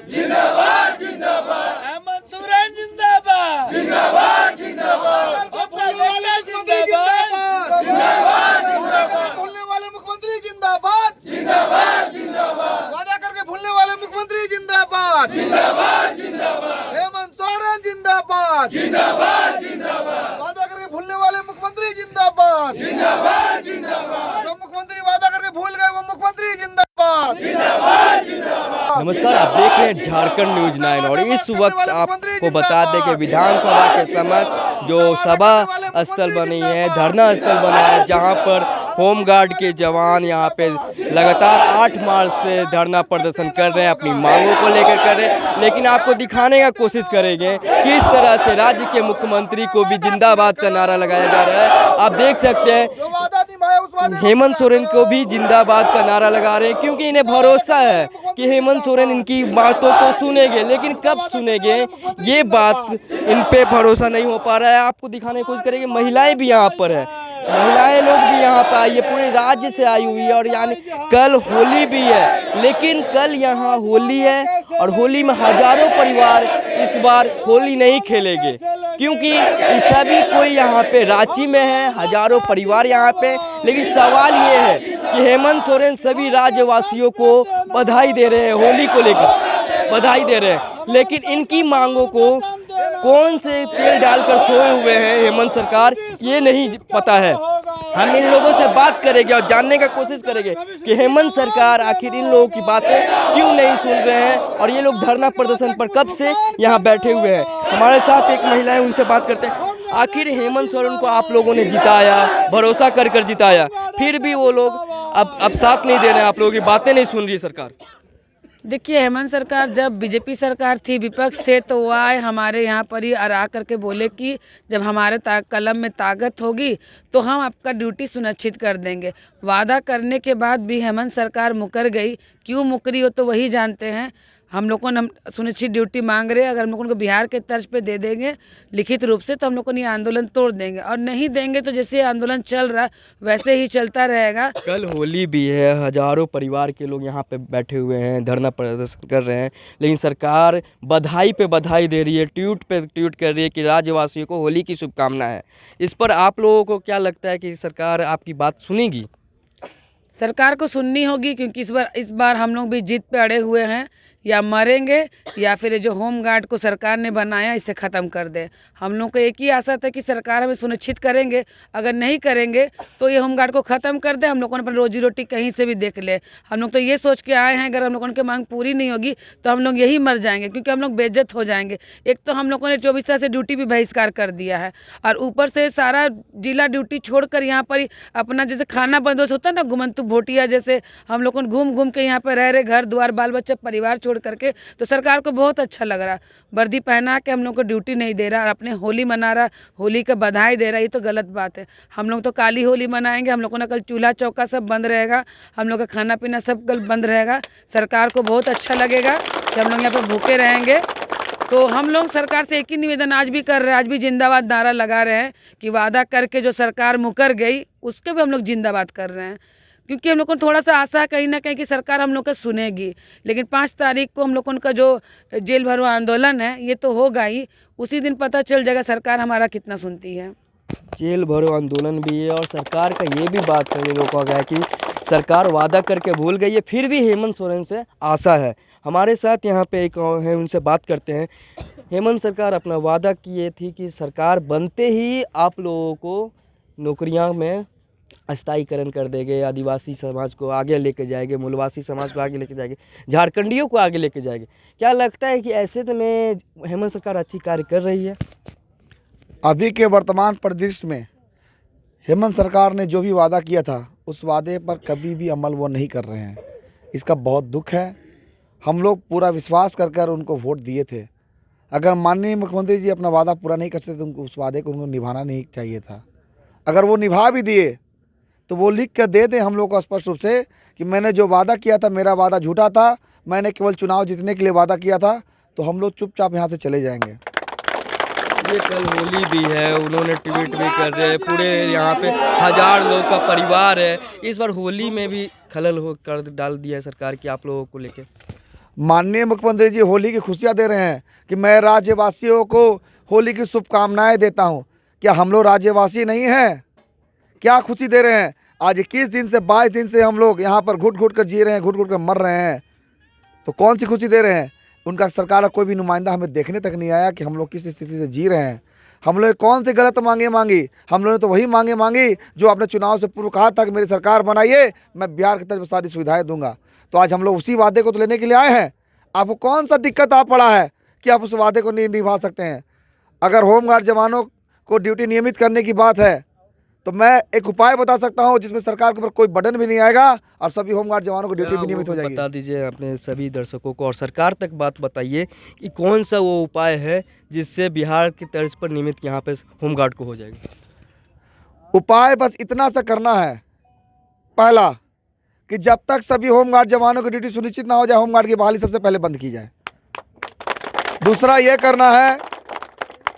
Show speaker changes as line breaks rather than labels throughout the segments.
जिंदाबाद जिंदाबाद, हेमंत सोरेन जिंदाबाद जिंदाबाद जिंदाबाद,
भूलने वाले मुख्यमंत्री जिंदाबाद जिंदाबाद, भूलने वाले मुख्यमंत्री जिंदाबाद
जिंदाबाद जिंदाबाद,
वादा करके भूलने वाले मुख्यमंत्री जिंदाबाद
जिंदाबाद जिंदाबाद,
हेमंत सोरेन जिंदाबाद
जिंदाबाद जिंदाबाद,
वादा करके भूलने वाले मुख्यमंत्री जिंदाबाद
जिंदाबाद जिंदाबाद,
जो मुख्यमंत्री वादा करके भूल गए वो मुख्यमंत्री जिंदाबाद
जिंदाबाद जिंदाबाद।
नमस्कार, आप देख रहे हैं झारखंड न्यूज 9 और इस वक्त आपको बता दें कि विधानसभा के समक्ष जो सभा स्थल बनी है, धरना स्थल बना है, जहां पर होमगार्ड के जवान यहां पे लगातार 8 मार्च से धरना प्रदर्शन कर रहे हैं, अपनी मांगों को लेकर कर रहे हैं। लेकिन आपको दिखाने का कोशिश करेंगे कि इस तरह से राज्य के मुख्यमंत्री को भी जिंदाबाद का नारा लगाया जा रहा है। आप देख सकते हैं
जो वादा निभाया उस वादे
हेमंत सोरेन को भी जिंदाबाद का नारा लगा रहे हैं, क्योंकि इन्हें भरोसा है कि हेमंत सोरेन इनकी बातों को सुनेंगे। लेकिन कब सुनेंगे, ये बात इन पे भरोसा नहीं हो पा रहा है। आपको दिखाने की कोशिश करेंगे, महिलाएं भी यहाँ पर है, महिलाएं लोग भी यहाँ पर आई है, पूरे राज्य से आई हुई है। और यानी कल होली भी है, लेकिन कल यहाँ होली है और होली में हजारों परिवार इस बार होली नहीं खेलेंगे, क्योंकि सभी कोई यहाँ पे रांची में है, हजारों परिवार यहाँ पे। लेकिन सवाल ये है कि हेमंत सोरेन सभी राज्यवासियों को बधाई दे रहे हैं, होली को लेकर बधाई दे रहे हैं, लेकिन इनकी मांगों को कौन से तेल डालकर सोए हुए हैं हेमंत सरकार, ये नहीं पता है। हम इन लोगों से बात करेंगे और जानने का कोशिश करेंगे कि हेमंत सरकार आखिर इन लोगों की बातें क्यों नहीं सुन रहे हैं और ये लोग धरना प्रदर्शन पर कब से यहाँ बैठे हुए हैं। हमारे साथ एक महिला है, उनसे बात करते हैं। आखिर हेमंत सोरेन को आप लोगों ने जिताया, भरोसा कर जिताया, फिर भी वो लोग अब साथ नहीं दे रहे हैं, आप लोगों की बातें नहीं सुन रही है सरकार।
देखिए, हेमंत सरकार जब बीजेपी सरकार थी, विपक्ष थे, तो वो आए हमारे यहाँ पर ही और आ करके बोले कि जब हमारे कलम में ताकत होगी तो हम आपका ड्यूटी सुनिश्चित कर देंगे। वादा करने के बाद भी हेमंत सरकार मुकर गई। क्यों मुकरी हो तो वही जानते हैं। हम लोगों ने सुनिश्चित ड्यूटी मांग रहे हैं, अगर हम लोगों को बिहार के तर्ज पे दे देंगे लिखित रूप से तो हम लोगों ने ये आंदोलन तोड़ देंगे, और नहीं देंगे तो जैसे आंदोलन चल रहा वैसे ही चलता रहेगा।
कल होली भी है, हजारों परिवार के लोग यहाँ पे बैठे हुए हैं, धरना प्रदर्शन कर रहे हैं, लेकिन सरकार बधाई पे बधाई दे रही है, ट्वीट पे ट्वीट कर रही है कि राज्यवासियों को होली की शुभकामनाएं है। इस पर आप लोगों को क्या लगता है कि सरकार आपकी बात सुनेगी?
सरकार को सुननी होगी, क्योंकि इस बार हम लोग भी जीत पे अड़े हुए हैं। या मरेंगे या फिर जो होम गार्ड को सरकार ने बनाया इसे ख़त्म कर दे। हम लोग को एक ही आशा था कि सरकार हमें सुनिश्चित करेंगे, अगर नहीं करेंगे तो ये होम गार्ड को ख़त्म कर दे, हम लोगों ने अपनी रोजी रोटी कहीं से भी देख ले। हम लोग तो ये सोच के आए हैं, अगर हम लोगों की मांग पूरी नहीं होगी तो हम लोग यही मर जाएंगे, क्योंकि हम लोग बेइज्जत हो जाएंगे। एक तो हम लोगों ने 24 तरह से ड्यूटी भी बहिष्कार कर दिया है, और ऊपर से सारा जिला ड्यूटी छोड़कर यहाँ पर ही अपना जैसे खाना बंदोबस्त होता है ना, गुमंतु भोटिया जैसे हम लोगों ने घूम घूम के यहाँ पर रह रहे, घर द्वार बाल बच्चा परिवार छोड़ करके। तो सरकार को बहुत अच्छा लग रहा, वर्दी पहना के हम लोग को ड्यूटी नहीं दे रहा और अपने होली मना रहा, होली का बधाई दे रहा। ये तो गलत बात है। हम लोग तो काली होली मनाएंगे, हम लोगों ने कल चूल्हा चौका सब बंद रहेगा, हम लोग का खाना पीना सब कल बंद रहेगा। सरकार को बहुत अच्छा लगेगा कि हम लोग यहाँ पर भूखे रहेंगे। तो हम लोग सरकार से एक ही निवेदन आज भी कर रहे हैं, आज भी जिंदाबाद नारा लगा रहे हैं कि वादा करके जो सरकार मुकर गई उसके भी हम लोग जिंदाबाद कर रहे हैं, क्योंकि हम लोग को थोड़ा सा आशा है कहीं ना कहीं कि सरकार हम लोग का सुनेगी। लेकिन 5 तारीख को हम लोगों का जो जेल भरो आंदोलन है ये तो होगा ही, उसी दिन पता चल जाएगा सरकार हमारा कितना सुनती है।
जेल भरो आंदोलन भी है और सरकार का ये भी बात करने लोगों को गया कि सरकार वादा करके भूल गई है, फिर भी हेमंत सोरेन से आशा है। हमारे साथ यहाँ पे एक और है, उनसे बात करते हैं। हेमंत सरकार अपना वादा किए थी कि सरकार बनते ही आप लोगों को नौकरियाँ में स्थायीकरण कर देंगे, आदिवासी समाज को आगे लेके जाएंगे, मूलवासी समाज को आगे लेके जाएंगे, झारखंडियों को आगे लेके जाएंगे। क्या लगता है कि ऐसे में हेमंत सरकार अच्छी कार्य कर रही है?
अभी के वर्तमान परिदृश्य में हेमंत सरकार ने जो भी वादा किया था उस वादे पर कभी भी अमल वो नहीं कर रहे हैं। इसका बहुत दुख है। हम लोग पूरा विश्वास कर उनको वोट दिए थे। अगर माननीय मुख्यमंत्री जी अपना वादा पूरा नहीं कर सकते तो उनको उस वादे को उनको निभाना नहीं चाहिए था। अगर वो निभा भी दिए तो वो लिख कर दे दें हम लोग को स्पष्ट रूप से कि मैंने जो वादा किया था मेरा वादा झूठा था, मैंने केवल चुनाव जीतने के लिए वादा किया था, तो हम लोग चुपचाप यहाँ से चले जाएंगे।
ये कल होली भी है, उन्होंने ट्वीट भी कर रहे हैं, पूरे यहाँ पे 1000 लोग का परिवार है। इस बार होली में भी खलल हो कर डाल दिया है सरकार की आप लोगों को लेके।
माननीय मुख्यमंत्री जी होली की खुशियाँ दे रहे हैं कि मैं राज्यवासियों को होली की शुभकामनाएं देता हूं। क्या हम लोग राज्यवासी नहीं हैं? क्या खुशी दे रहे हैं? आज 21 दिन से 22 दिन से हम लोग यहाँ पर घुट घुट कर जी रहे हैं, घुट घुट कर मर रहे हैं, तो कौन सी खुशी दे रहे हैं? उनका सरकार का कोई भी नुमाइंदा हमें देखने तक नहीं आया कि हम लोग किस स्थिति से जी रहे हैं। हम लोग कौन सी गलत मांगे मांगी? हम लोगों ने तो वही मांगी जो आपने चुनाव से पूर्व कहा था कि मेरी सरकार बनाइए, मैं बिहार की तरफ सारी सुविधाएं दूंगा। तो आज हम लोग उसी वादे को तो लेने के लिए आए हैं। आपको कौन सा दिक्कत आ पड़ा है कि आप उस वादे को नहीं निभा सकते हैं? अगर होमगार्ड जवानों को ड्यूटी नियमित करने की बात है तो मैं एक उपाय बता सकता हूं जिसमें सरकार के ऊपर कोई बर्डन भी नहीं आएगा और सभी होमगार्ड जवानों को ड्यूटी भी नियमित हो जाएगी।
बता दीजिए अपने सभी दर्शकों को और सरकार तक बात बताइए कि कौन सा वो उपाय है जिससे बिहार की तर्ज पर नियमित यहाँ पे होमगार्ड को हो जाएगा।
उपाय बस इतना सा करना है, पहला कि जब तक सभी होमगार्ड जवानों की ड्यूटी सुनिश्चित ना हो जाए, होमगार्ड की बहाली सबसे पहले बंद की जाए। दूसरा ये करना है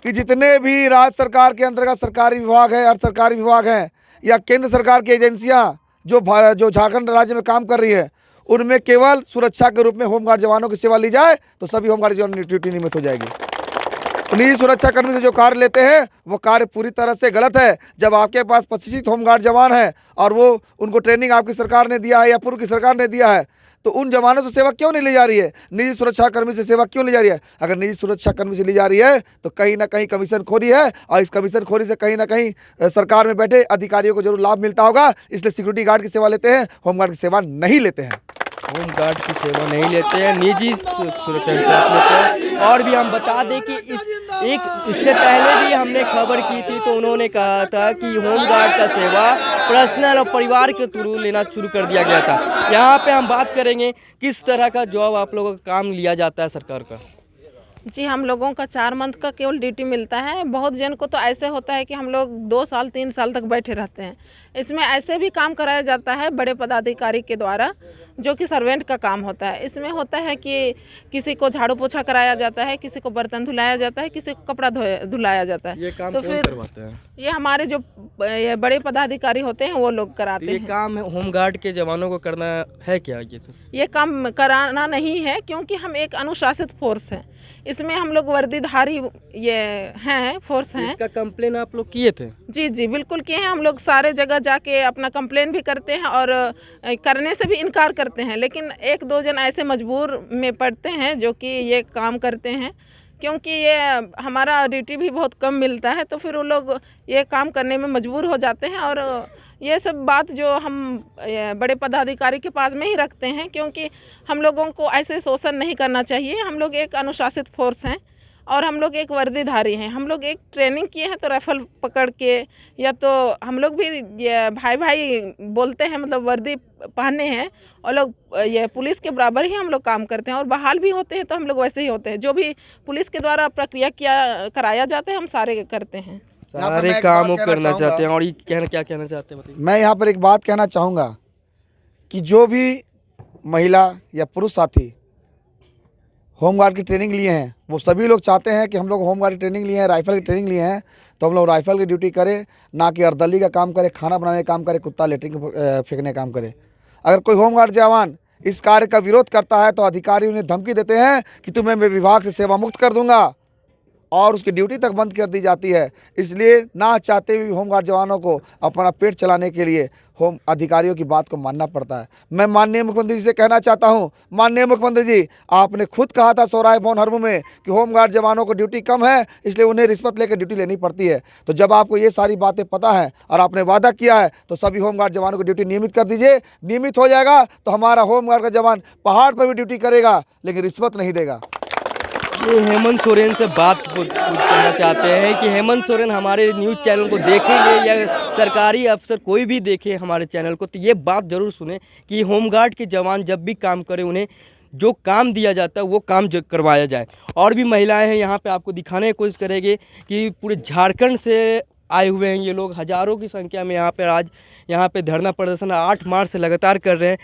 कि जितने भी राज्य सरकार के अंतर्गत सरकारी विभाग है, अर्ध सरकारी विभाग हैं या केंद्र सरकार की एजेंसियां जो झारखंड राज्य में काम कर रही है, उनमें केवल सुरक्षा के रूप में होमगार्ड जवानों की सेवा ली जाए तो सभी होमगार्ड जवानों की ड्यूटी नियमित हो जाएगी। तो निजी सुरक्षा कर्मी से जो कार्य लेते हैं वो कार्य पूरी तरह से गलत है। जब आपके पास 25 होमगार्ड जवान हैं और वो उनको ट्रेनिंग आपकी सरकार ने दिया है या पूर्व की सरकार ने दिया है, तो उन जवानों से सेवा क्यों नहीं ली जा रही है? निजी सुरक्षा कर्मी से सेवा क्यों ली जा रही है? अगर निजी सुरक्षा कर्मी से ली जा रही है तो कहीं ना कहीं कमीशन खोरी है और इस कमीशन खोरी से कहीं ना कहीं सरकार में बैठे अधिकारियों को जरूर लाभ मिलता होगा, इसलिए सिक्योरिटी गार्ड की सेवा लेते हैं, होमगार्ड की सेवा नहीं लेते हैं।
होमगार्ड की सेवा नहीं लेते हैं, निजी सुरक्षा की सेवा लेते हैं। और भी हम बता दें कि इससे पहले भी हमने खबर की थी तो उन्होंने कहा था कि होमगार्ड का सेवा पर्सनल और परिवार के थ्रू लेना शुरू कर दिया गया था। यहाँ पे हम बात करेंगे किस तरह का जॉब आप लोगों का काम लिया जाता है सरकार का।
जी, हम लोगों का 4 मंथ का केवल ड्यूटी मिलता है। बहुत जन को तो ऐसे होता है कि हम लोग 2 साल 3 साल तक बैठे रहते हैं। इसमें ऐसे भी काम कराया जाता है बड़े पदाधिकारी के द्वारा, जो कि सर्वेंट का काम होता है। इसमें होता है कि किसी को झाड़ू पोछा कराया जाता है, किसी को बर्तन धुलाया जाता है, किसी को कपड़ा धुलाया जाता है।
ये काम
तो
कौन
फिर
करवाते हैं?
ये हमारे जो बड़े पदाधिकारी होते हैं वो लोग कराते
ये
हैं।
काम होमगार्ड के जवानों को करना है क्या?
ये काम कराना नहीं है क्योंकि हम एक अनुशासित फोर्स है। इसमें हम लोग वर्दीधारी ये हैं, फोर्स हैं।
इसका कंप्लेन आप लोग किए थे?
जी जी बिल्कुल किए हैं। हम लोग सारे जगह जाके अपना कंप्लेन भी करते हैं और करने से भी इनकार करते हैं, लेकिन 1-2 जन ऐसे मजबूर में पड़ते हैं जो कि ये काम करते हैं, क्योंकि ये हमारा ड्यूटी भी बहुत कम मिलता है, तो फिर वो लोग ये काम करने में मजबूर हो जाते हैं। और ये सब बात जो हम बड़े पदाधिकारी के पास में ही रखते हैं, क्योंकि हम लोगों को ऐसे शोषण नहीं करना चाहिए। हम लोग एक अनुशासित फोर्स हैं और हम लोग एक वर्दीधारी हैं। हम लोग एक ट्रेनिंग किए हैं तो राइफल पकड़ के, या तो हम लोग भी ये भाई भाई बोलते हैं, मतलब वर्दी पहने हैं और लोग ये पुलिस के बराबर ही हम लोग काम करते हैं। और बहाल भी होते हैं तो हम लोग वैसे ही होते हैं। जो भी पुलिस के द्वारा प्रक्रिया कराया जाता है हम सारे करते हैं।
सारे काम करना चाहते हैं। और ये क्या कहना चाहते हैं बताइए।
मैं यहाँ पर एक बात कहना चाहूँगा कि जो भी महिला या पुरुष साथी होमगार्ड की ट्रेनिंग लिए हैं, वो सभी लोग चाहते हैं कि हम लोग होमगार्ड की ट्रेनिंग लिए हैं, राइफल की ट्रेनिंग लिए हैं, तो हम लोग राइफल की ड्यूटी करें, ना कि अर्दली का काम करें, खाना बनाने का काम करें, कुत्ता लेटरिन फेंकने का काम करें। अगर कोई होमगार्ड जवान इस कार्य का विरोध करता है तो अधिकारी उन्हें धमकी देते हैं कि तुम्हें मैं विभाग से सेवा मुक्त कर दूंगा, और उसकी ड्यूटी तक बंद कर दी जाती है। इसलिए ना चाहते हुए होमगार्ड जवानों को अपना पेट चलाने के लिए होम अधिकारियों की बात को मानना पड़ता है। मैं माननीय मुख्यमंत्री जी से कहना चाहता हूं, माननीय मुख्यमंत्री जी, आपने खुद कहा था सौराय भवन हरमू में कि होमगार्ड जवानों को ड्यूटी कम है, इसलिए उन्हें रिश्वत लेकर ड्यूटी लेनी पड़ती है। तो जब आपको ये सारी बातें पता है और आपने वादा किया है तो सभी होमगार्ड जवानों को ड्यूटी नियमित कर दीजिए। नियमित हो जाएगा तो हमारा होमगार्ड का जवान पहाड़ पर भी ड्यूटी करेगा, लेकिन रिश्वत नहीं देगा।
ये हेमंत सोरेन से बात कहना चाहते हैं कि हेमंत सोरेन हमारे न्यूज़ चैनल को देखेंगे या सरकारी अफसर कोई भी देखे हमारे चैनल को, तो ये बात ज़रूर सुने कि होमगार्ड के जवान जब भी काम करें उन्हें जो काम दिया जाता है वो काम करवाया जाए। और भी महिलाएं हैं यहाँ पे, आपको दिखाने की कोशिश करेंगे कि पूरे झारखंड से आए हुए हैं ये लोग, हज़ारों की संख्या में यहाँ पर आज यहाँ पे धरना प्रदर्शन 8 मार्च से लगातार कर रहे हैं।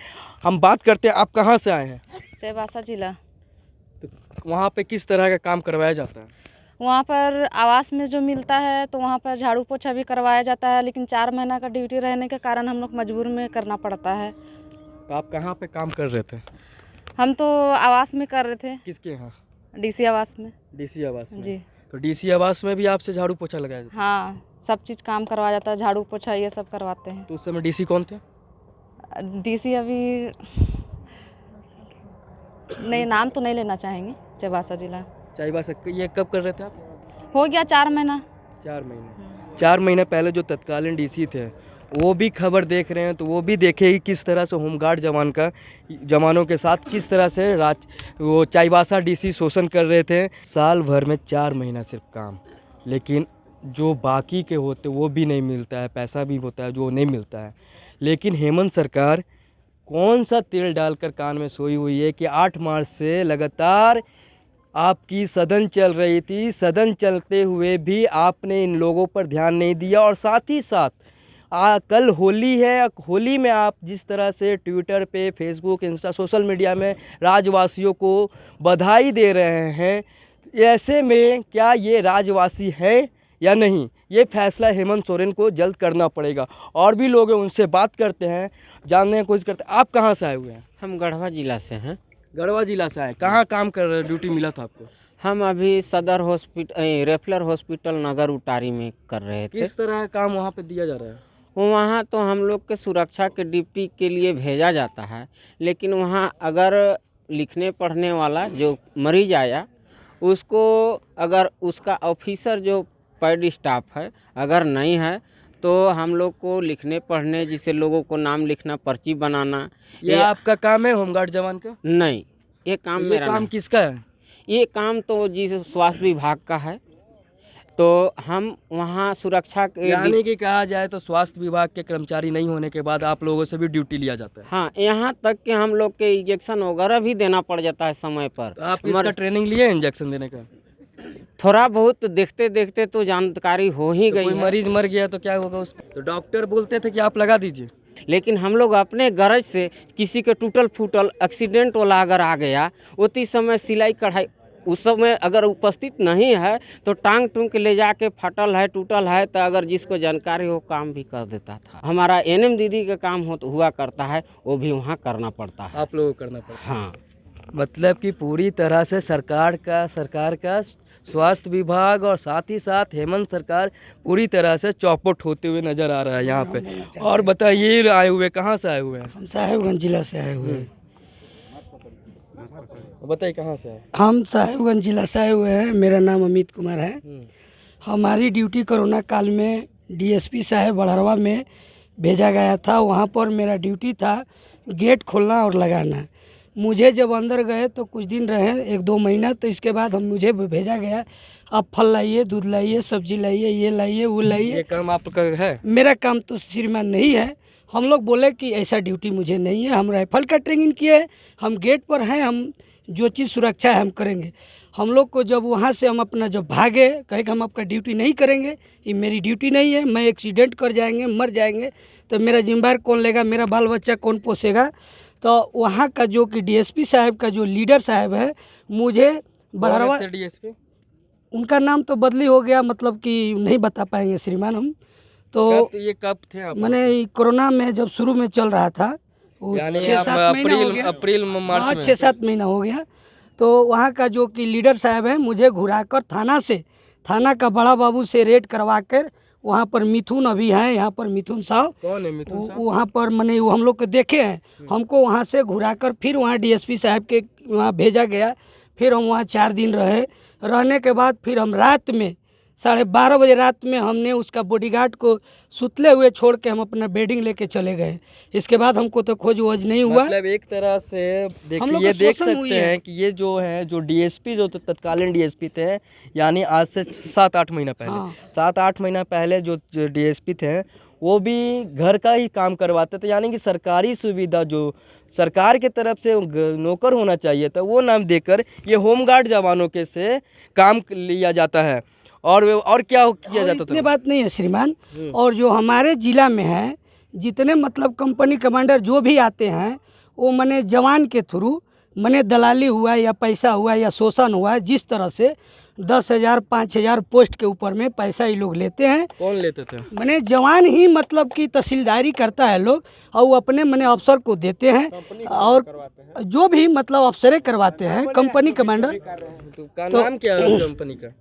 हम बात करते हैं, आप कहाँ से आए हैं?
चाईबासा जिला।
वहाँ पे किस तरह का काम करवाया जाता है?
वहाँ पर आवास में जो मिलता है तो वहाँ पर झाड़ू पोछा भी करवाया जाता है, लेकिन 4 महीना का ड्यूटी रहने के कारण हम लोग मजबूर में करना पड़ता है।
तो आप कहाँ पे काम कर रहे थे?
हम तो आवास में कर रहे थे,
किसके यहाँ?
डीसी आवास में।
डीसी आवास में।
जी
तो डीसी आवास में भी आपसे झाड़ू पोछा लगाया जाता
हाँ, सब चीज़ काम करवाया जाता है, झाड़ू पोछा ये सब करवाते हैं।
है? तो उस समय डीसी कौन थे?
डीसी अभी नहीं, नाम तो नहीं लेना चाहेंगे। चाईबासा जिला
चाईबासा। ये कब कर रहे थे आप?
हो गया 4 महीना।
4 महीने। 4 महीने पहले जो तत्कालीन डीसी थे वो भी खबर देख रहे हैं, तो वो भी देखे कि किस तरह से होमगार्ड जवानों के साथ किस तरह से वो चाईबासा डीसी शोषण कर रहे थे। साल भर में 4 महीना सिर्फ काम, लेकिन जो बाकी के होते वो भी नहीं मिलता है, पैसा भी होता है जो नहीं मिलता है। लेकिन हेमंत सरकार कौन सा तेल डालकर कान में सोई हुई है कि 8 मार्च से लगातार आपकी सदन चल रही थी, सदन चलते हुए भी आपने इन लोगों पर ध्यान नहीं दिया। और साथ ही साथ कल होली है, होली में आप जिस तरह से ट्विटर पे, फेसबुक, इंस्टा, सोशल मीडिया में राज्यवासियों को बधाई दे रहे हैं, ऐसे में क्या ये राज्यवासी है या नहीं, ये फैसला हेमंत सोरेन को जल्द करना पड़ेगा। और भी लोग हैं, उनसे बात करते हैं, जानने की कोशिश करते हैं। आप कहाँ से आए हुए हैं?
हम गढ़वा जिला से हैं।
गढ़वा जिला से आए। कहाँ काम कर रहे, ड्यूटी मिला था आपको?
हम अभी सदर हॉस्पिटल, रेफलर हॉस्पिटल नगर उटारी में कर रहे थे।
किस तरह का काम वहाँ पे दिया जा रहा है?
वहाँ तो हम लोग के सुरक्षा के ड्यूटी के लिए भेजा जाता है, लेकिन वहाँ अगर लिखने पढ़ने वाला जो मरीज आया, उसको अगर उसका ऑफिसर जो पैड स्टाफ है अगर नहीं है तो हम लोग को लिखने पढ़ने, जिसे लोगों को नाम लिखना, पर्ची बनाना,
ये आपका काम है होमगार्ड जवान का?
नहीं, ये काम
ये
मेरा
काम
नहीं।
किसका है?
ये काम तो जिस स्वास्थ्य विभाग का है, तो हम वहाँ सुरक्षा के
यानी कि कहा जाए तो स्वास्थ्य विभाग के कर्मचारी नहीं होने के बाद आप लोगों से भी ड्यूटी लिया जाता है।
हाँ, यहाँ तक कि हम लोग के इंजेक्शन वगैरह भी देना पड़ जाता है समय पर।
तो आप इसका ट्रेनिंग लिए इंजेक्शन देने का?
थोड़ा बहुत देखते देखते तो जानकारी हो ही
तो
गई
कोई
है।
मरीज मर गया तो क्या होगा उस? तो डॉक्टर बोलते थे कि आप लगा दीजिए,
लेकिन हम लोग अपने गरज से किसी के टूटल फूटल एक्सीडेंट वाला अगर आ गया, उसी समय सिलाई कढ़ाई उस समय अगर उपस्थित नहीं है तो टांग टूंग के ले जाके फटल है, टूटल है, तो अगर जिसको जानकारी हो काम भी कर देता था। हमारा एनएम दीदी का काम हुआ करता है, वो भी वहाँ करना पड़ता है।
आप लोगों को करना पड़ता है।
हाँ,
मतलब कि पूरी तरह से सरकार का स्वास्थ्य विभाग और साथ ही साथ हेमंत सरकार पूरी तरह से चौपट होते हुए नजर आ रहा है यहाँ पे। और बताइए, आए हुए कहाँ से आए हुए हैं?
हम साहेबगंज जिला से आए हुए हैं।
बताइए कहाँ से आए?
हम साहेबगंज जिला से आए हुए हैं। मेरा नाम अमित कुमार है। हमारी ड्यूटी कोरोना काल में डीएसपी साहब बड़हरवा में भेजा गया था। वहाँ पर मेरा ड्यूटी था गेट खोलना और लगाना। मुझे जब अंदर गए तो कुछ दिन रहे, 1-2 महीना, तो इसके बाद मुझे भेजा गया, आप फल लाइए, दूध लाइए, सब्जी लाइए, ये लाइए, वो लाइए।
ये काम आपका है?
मेरा काम तो श्रीमान नहीं है। हम लोग बोले कि ऐसा ड्यूटी मुझे नहीं है, हम राइफल का ट्रेनिंग किए हैं, हम गेट पर हैं, हम जो चीज़ सुरक्षा है हम करेंगे। हम लोग को जब वहाँ से हम अपना जब भागे, कहे कि हम आपका ड्यूटी नहीं करेंगे, ये मेरी ड्यूटी नहीं है, मैं एक्सीडेंट कर जाएंगे, मर जाएंगे तो मेरा जिम्मेदार कौन लेगा, मेरा बाल बच्चा कौन पोसेगा। तो वहाँ का जो कि डीएसपी साहब का जो लीडर साहब है, मुझे बड़हरवा,
डीएसपी
उनका नाम तो बदली हो गया, मतलब कि नहीं बता पाएंगे श्रीमान हम। तो
ये कब थे आप?
मैंने कोरोना में जब शुरू में चल रहा था, वो 6-7 महीना हो गया।
अप्रैल मार्च में
6-7 महीना हो गया। तो वहाँ का जो कि लीडर साहब है, मुझे घुराकर थाना का बड़ा बाबू से रेड करवा कर, वहाँ पर मिथुन अभी हैं, यहाँ पर मिथुन साहब,
कौन है मिथुन साहब?
वहाँ पर मैंने वो हम लोग को देखे हैं। हमको वहाँ से घुराकर फिर वहाँ डीएसपी साहब के वहाँ भेजा गया। फिर हम वहाँ 4 दिन रहे। रहने के बाद फिर हम रात में 12:30 बजे रात में हमने उसका बॉडीगार्ड को सुतले हुए छोड़ के हम अपना बेडिंग लेके चले गए। इसके बाद हमको तो खोज वोज नहीं हुआ।
मतलब एक तरह से
हम लोग
ये
को
देख
शोषण हुई
सकते
है।
हैं कि ये जो है, जो डीएसपी जो तत्कालीन डीएसपी थे, यानी आज से 7-8 महीना पहले,
हाँ।
7-8 महीना पहले जो डीएसपी थे वो भी घर का ही काम करवाते थे। यानी कि सरकारी सुविधा जो सरकार की तरफ से नौकर होना चाहिए था, वो नाम देकर ये होमगार्ड जवानों के से काम लिया जाता है। और क्या किया जाता था?
इतनी बात नहीं है श्रीमान। और जो हमारे ज़िला में है, जितने मतलब कंपनी कमांडर जो भी आते हैं, वो मने जवान के थ्रू मने दलाली हुआ या पैसा हुआ या शोषण हुआ, जिस तरह से 10,000 5,000 पोस्ट के ऊपर में पैसा ये लोग लेते हैं।
कौन लेते थे?
मने जवान ही मतलब कि तहसीलदारी करता है लोग, और वो अपने मने अफसर को देते हैं, और जो भी मतलब अफसरें करवाते हैं, कंपनी कमांडर।
तो नाम क्या है कंपनी का?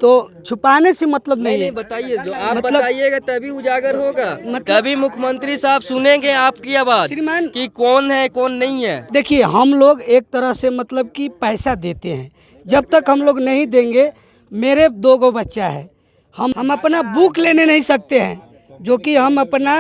तो छुपाने से मतलब नहीं है।
बताइए, जो आप बताइएगा तभी उजागर होगा, तभी मुख्यमंत्री साहब सुनेंगे आपकी आवाज
श्रीमान
कि कौन है कौन नहीं है।
देखिए, हम लोग एक तरह से मतलब कि पैसा देते हैं, जब तक हम लोग नहीं देंगे, मेरे 2 गो बच्चा है, हम अपना बुक लेने नहीं सकते हैं, जो कि हम अपना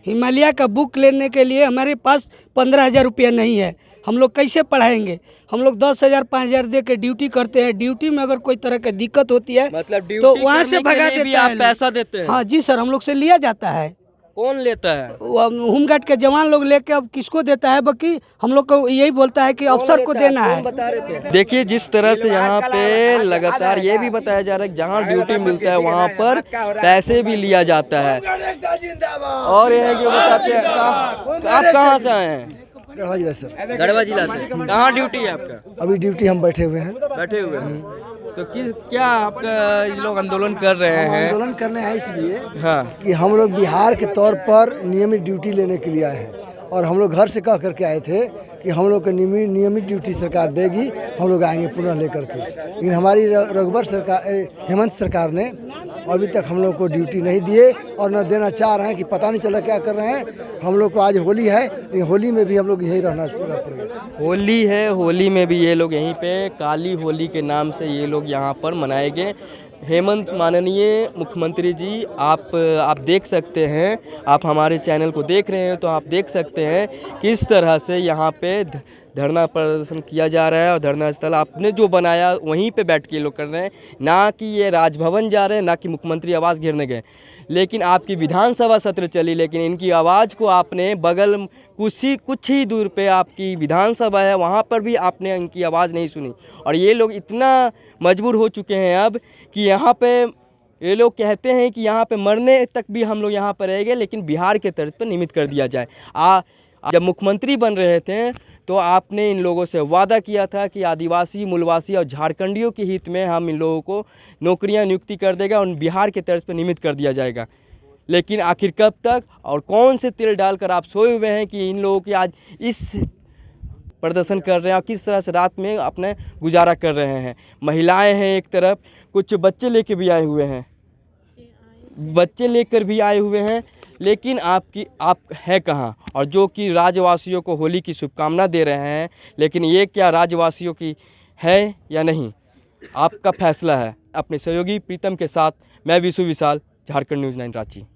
हिमालय का बुक लेने के लिए हमारे पास 15,000 रुपया नहीं है। हम लोग कैसे पढ़ाएंगे? हम लोग 10,000 5,000 दे के ड्यूटी करते हैं। ड्यूटी में अगर कोई तरह की दिक्कत होती है
मतलब
तो वहाँ से भगा
भी
देता
आप
है।
पैसा देते हैं?
हाँ जी सर, हम लोग से लिया जाता है।
कौन लेता है?
होमगार्ड के जवान लोग लेके अब किसको देता है? बाकी हम लोग को यही बोलता है कि अफसर को देना है।
देखिए, जिस तरह से यहाँ पे लगातार ये भी बताया जा रहा है कि जहाँ ड्यूटी मिलता है वहाँ पर पैसे भी लिया जाता है। और ये है कि बताते हैं, आप कहाँ से आए हैं?
गढ़वा जिला सर।
गढ़वा जिला से। कहाँ ड्यूटी है आपका?
अभी ड्यूटी हम बैठे हुए हैं।
बैठे हुए हैं। तो क्या आपका ये लोग आंदोलन कर रहे हैं?
आंदोलन करने हैं इसलिए
हाँ,
कि हम लोग बिहार के तौर पर नियमित ड्यूटी लेने के लिए आए हैं, और हम लोग घर से कह करके आए थे कि हम लोग को नियमित ड्यूटी सरकार देगी, हम लोग आएंगे पुनः लेकर के। लेकिन हमारी रघुबर सरकार, हेमंत सरकार ने अभी तक हम लोग को ड्यूटी नहीं दिए और न देना चाह रहे हैं, कि पता नहीं चला क्या कर रहे हैं। हम लोग को आज होली है, लेकिन होली में भी हम लोग यहीं रहना पड़ेगा।
होली है, होली में भी ये लोग यहीं पे काली होली के नाम से ये लोग यहाँ पर मनाएंगे। हेमंत माननीय मुख्यमंत्री जी, आप देख सकते हैं, आप हमारे चैनल को देख रहे हैं तो आप देख सकते हैं किस तरह से यहाँ पे धरना प्रदर्शन किया जा रहा है। और धरना स्थल आपने जो बनाया वहीं पे बैठ के ये लोग कर रहे हैं, ना कि ये राजभवन जा रहे हैं, ना कि मुख्यमंत्री आवास घेरने गए। लेकिन आपकी विधानसभा सत्र चली, लेकिन इनकी आवाज़ को आपने बगल कुछ ही दूर पे आपकी विधानसभा है, वहाँ पर भी आपने इनकी आवाज़ नहीं सुनी। और ये लोग इतना मजबूर हो चुके हैं अब कि यहाँ पे ये लोग कहते हैं कि यहाँ पे मरने तक भी हम लोग यहाँ पर रहेंगे, लेकिन बिहार के तर्ज पर नियमित कर दिया जाए। जब मुख्यमंत्री बन रहे थे तो आपने इन लोगों से वादा किया था कि आदिवासी, मूलवासी और झारखंडियों के हित में हम इन लोगों को नौकरियां नियुक्ति कर देगा और बिहार के तर्ज पर नियमित कर दिया जाएगा। लेकिन आखिर कब तक और कौन से तिल डालकर आप सोए हुए हैं कि इन लोगों की आज इस प्रदर्शन कर रहे हैं और किस तरह से रात में अपने गुजारा कर रहे हैं। महिलाएं हैं एक तरफ, कुछ बच्चे लेकर भी आए हुए हैं, लेकिन आप है कहाँ? और जो कि राज्यवासियों को होली की शुभकामना दे रहे हैं, लेकिन ये क्या राज्यवासियों की है या नहीं, आपका फैसला है। अपने सहयोगी प्रीतम के साथ मैं विशु विशाल, झारखंड न्यूज़ 9 रांची।